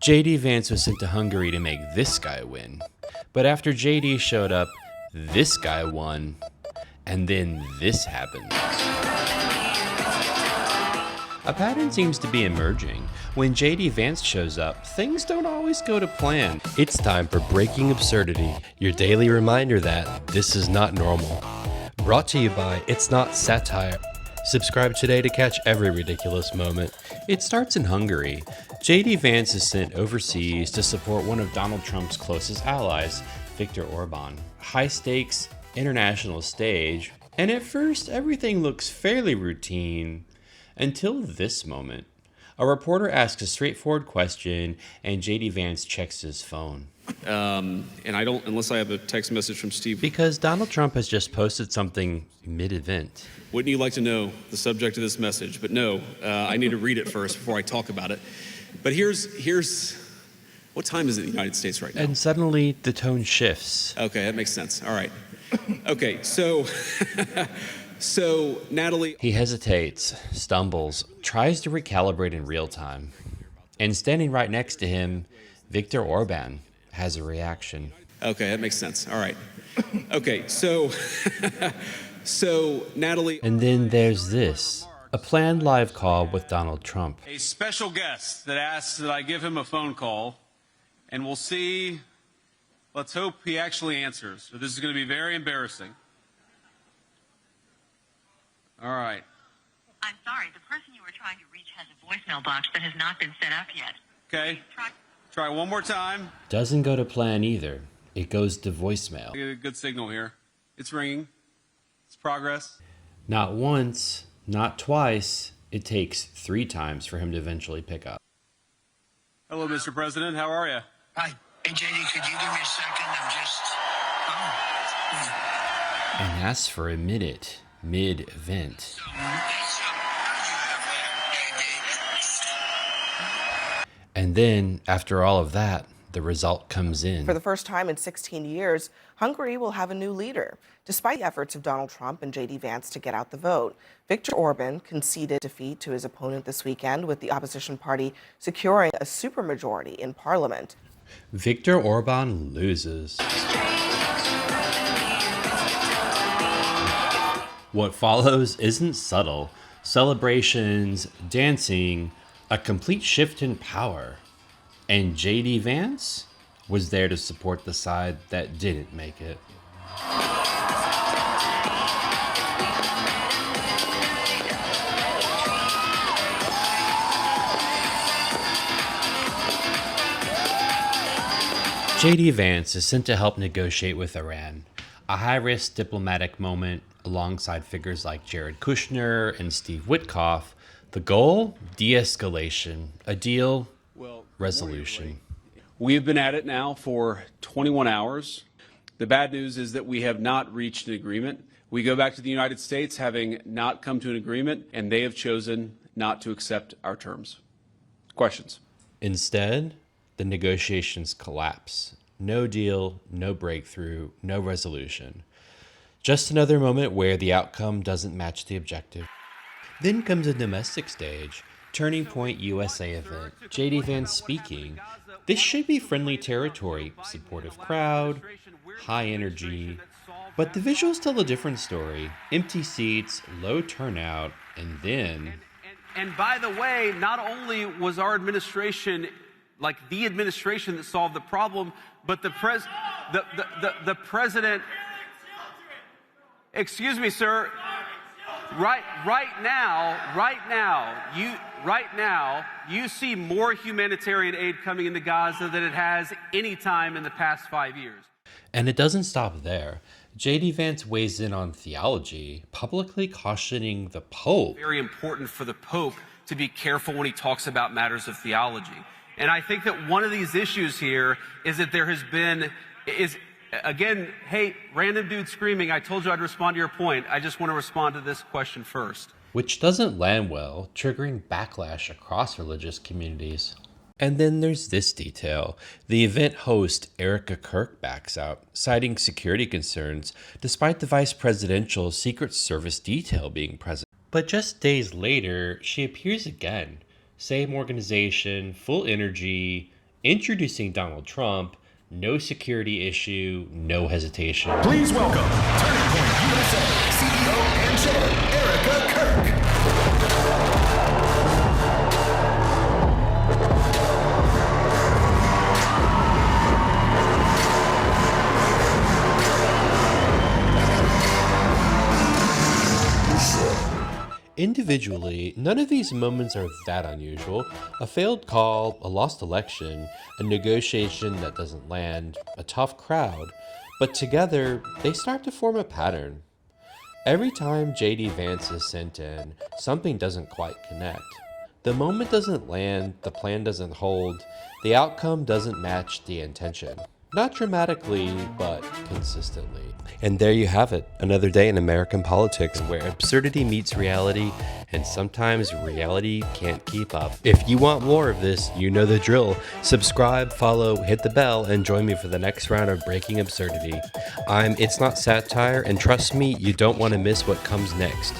JD Vance was sent to Hungary to make this guy win. But after JD showed up, this guy won. And then this happened. A pattern seems to be emerging. When JD Vance shows up, things don't always go to plan. It's time for Breaking Absurdity, your daily reminder that this is not normal. Brought to you by It's Not Satire. Subscribe today to catch every ridiculous moment. It starts in Hungary. JD Vance is sent overseas to support one of Donald Trump's closest allies, Viktor Orbán. High stakes, international stage, and at first everything looks fairly routine. Until this moment. A reporter asks a straightforward question, and JD Vance checks his phone. And I don't, unless I have a text message from Steve. Because Donald Trump has just posted something mid-event. Wouldn't you like to know the subject of this message? But no, I need to read it first before I talk about it. But here's, what time is it in the United States right now? And suddenly the tone shifts. Okay, that makes sense. All right. Okay, so... So, Natalie... He hesitates, stumbles, tries to recalibrate in real time. And standing right next to him, Viktor Orbán has a reaction. Okay, that makes sense. All right. Okay, so... So, Natalie... And then there's this, a planned live call with Donald Trump. A special guest that asks that I give him a phone call, and we'll see... Let's hope he actually answers. So this is going to be very embarrassing. All right. I'm sorry, the person you were trying to reach has a voicemail box that has not been set up yet. Okay. Try one more time. Doesn't go to plan either. It goes to voicemail. Get a good signal here. It's ringing. It's progress. Not once, not twice. It takes 3 times for him to eventually pick up. Hello, Mr. President. How are you? Hi. Hey, JD, could you give me a second? I'm just... And asks for a minute. Mid-event. And then, after all of that, the result comes in. For the first time in 16 years, Hungary will have a new leader. Despite the efforts of Donald Trump and JD Vance to get out the vote, Viktor Orbán conceded defeat to his opponent this weekend, with the opposition party securing a supermajority in parliament. Viktor Orbán loses. What follows isn't subtle. Celebrations, dancing, a complete shift in power. And JD Vance was there to support the side that didn't make it. JD Vance is sent to help negotiate with Iran, a high-risk diplomatic moment alongside figures like Jared Kushner and Steve Witkoff. The goal? De-escalation. A deal? Resolution. We have been at it now for 21 hours. The bad news is that we have not reached an agreement. We go back to the United States having not come to an agreement, and they have chosen not to accept our terms. Questions? Instead, the negotiations collapse. No deal, no breakthrough, no resolution. Just another moment where the outcome doesn't match the objective. Then comes a domestic stage, Turning Point USA event, JD Vance speaking. This should be friendly territory, supportive crowd, high energy. But the visuals tell a different story. Empty seats, low turnout, and then... And by the way, not only was our administration like the administration that solved the problem, but the president... Excuse me, sir. Right now, you see more humanitarian aid coming into Gaza than it has any time in the past 5 years. And it doesn't stop there. JD Vance weighs in on theology, publicly cautioning the Pope. Very important for the Pope to be careful when he talks about matters of theology. And I think that one of these issues here is that there has been, again, hey, random dude screaming, I told you I'd respond to your point. I just want to respond to this question first. Which doesn't land well, triggering backlash across religious communities. And then there's this detail. The event host, Erika Kirk, backs out, citing security concerns, despite the vice presidential Secret Service detail being present. But just days later, she appears again. Same organization, full energy, Introducing Donald Trump, no security issue, no hesitation. Please welcome Turning Point USA CEO and Chair, Erika Kirk. Individually, none of these moments are that unusual. A failed call, a lost election, a negotiation that doesn't land, a tough crowd. But together, they start to form a pattern. Every time JD Vance is sent in, something doesn't quite connect. The moment doesn't land, the plan doesn't hold, the outcome doesn't match the intention. Not dramatically, but consistently. And there you have it, another day in American politics where absurdity meets reality, and sometimes reality can't keep up. If you want more of this, you know the drill. Subscribe, follow, hit the bell, and join me for the next round of Breaking Absurdity. I'm It's Not Satire, and trust me, you don't want to miss what comes next.